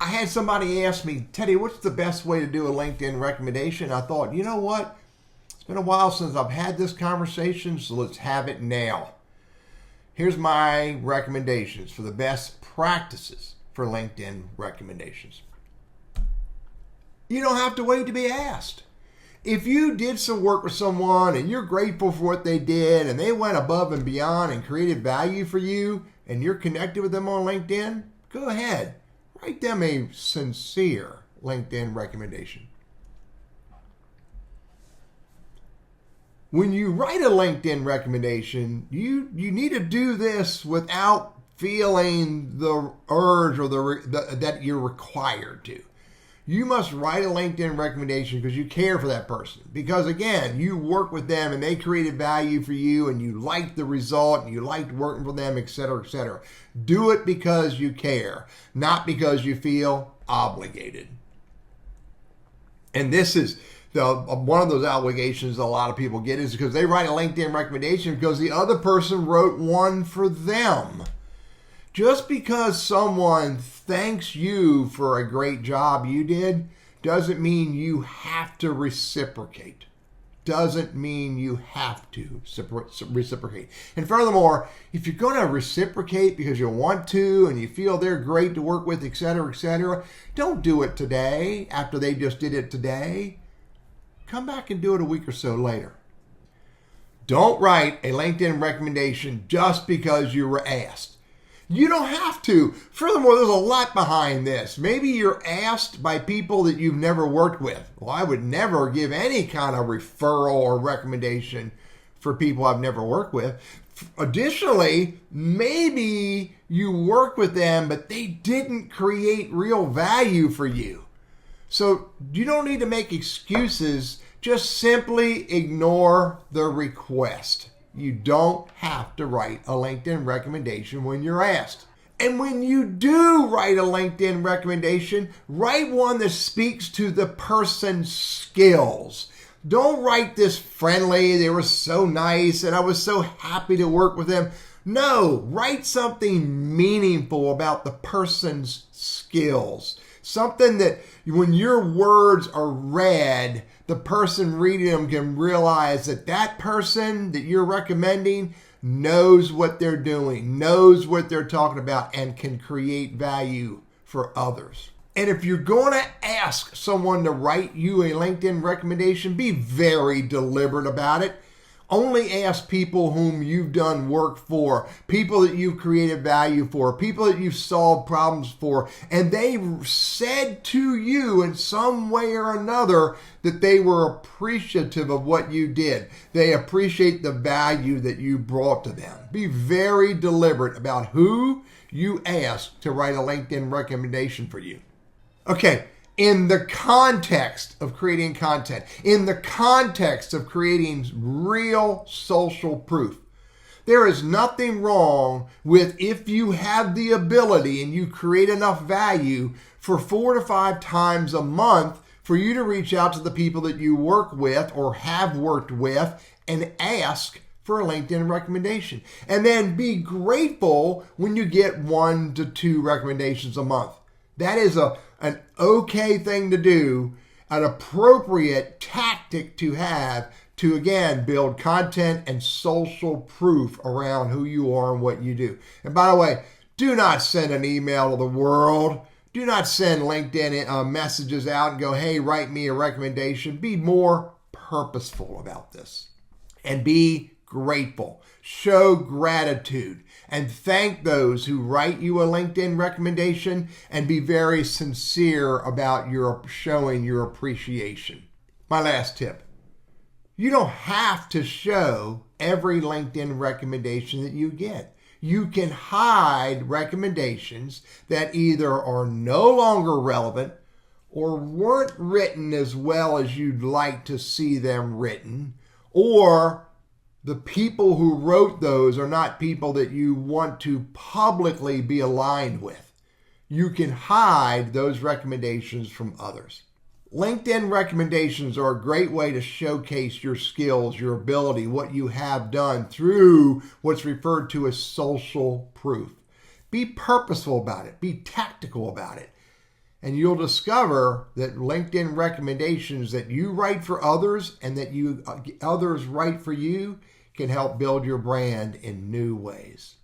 I had somebody ask me, Teddy, what's the best way to do a LinkedIn recommendation? I thought, you know what? It's been a while since I've had this conversation, so let's have it now. Here's my recommendations for the best practices for LinkedIn recommendations. You don't have to wait to be asked. If you did some work with someone and you're grateful for what they did and they went above and beyond and created value for you and you're connected with them on LinkedIn, go ahead. Write them a sincere LinkedIn recommendation. When you write a LinkedIn recommendation, you need to do this without feeling the urge or that you're required to. You must write a LinkedIn recommendation because you care for that person. Because again, you work with them and they created value for you and you liked the result and you liked working for them, etc., etc. Do it because you care, not because you feel obligated. And this is one of those obligations a lot of people get is because they write a LinkedIn recommendation because the other person wrote one for them. Just because someone thanks you for a great job you did doesn't mean you have to reciprocate. Doesn't mean you have to reciprocate. And furthermore, if you're going to reciprocate because you want to and you feel they're great to work with, etc., don't do it today after they just did it today. Come back and do it a week or so later. Don't write a LinkedIn recommendation just because you were asked. You don't have to. Furthermore, there's a lot behind this. Maybe you're asked by people that you've never worked with. Well, I would never give any kind of referral or recommendation for people I've never worked with. Additionally, maybe you work with them, but they didn't create real value for you. So you don't need to make excuses. Just simply ignore the request. You don't have to write a LinkedIn recommendation when you're asked. And when you do write a LinkedIn recommendation, write one that speaks to the person's skills. Don't write this friendly, they were so nice and I was so happy to work with them. No, write something meaningful about the person's skills. Something that when your words are read, the person reading them can realize that that person that you're recommending knows what they're doing, knows what they're talking about, and can create value for others. And if you're going to ask someone to write you a LinkedIn recommendation, be very deliberate about it. Only ask people whom you've done work for, people that you've created value for, people that you've solved problems for, and they said to you in some way or another that they were appreciative of what you did. They appreciate the value that you brought to them. Be very deliberate about who you ask to write a LinkedIn recommendation for you. Okay. In the context of creating content, in the context of creating real social proof, there is nothing wrong with if you have the ability and you create enough value for 4 to 5 times a month for you to reach out to the people that you work with or have worked with and ask for a LinkedIn recommendation. And then be grateful when you get 1 to 2 recommendations a month. That is an okay thing to do, an appropriate tactic to have to, again, build content and social proof around who you are and what you do. And by the way, do not send an email to the world. Do not send LinkedIn messages out and go, hey, write me a recommendation. Be more purposeful about this and be grateful. Show gratitude. And thank those who write you a LinkedIn recommendation and be very sincere about your showing your appreciation. My last tip. You don't have to show every LinkedIn recommendation that you get. You can hide recommendations that either are no longer relevant or weren't written as well as you'd like to see them written, or the people who wrote those are not people that you want to publicly be aligned with. You can hide those recommendations from others. LinkedIn recommendations are a great way to showcase your skills, your ability, what you have done through what's referred to as social proof. Be purposeful about it. Be tactical about it. And you'll discover that LinkedIn recommendations that you write for others and that others write for you can help build your brand in new ways.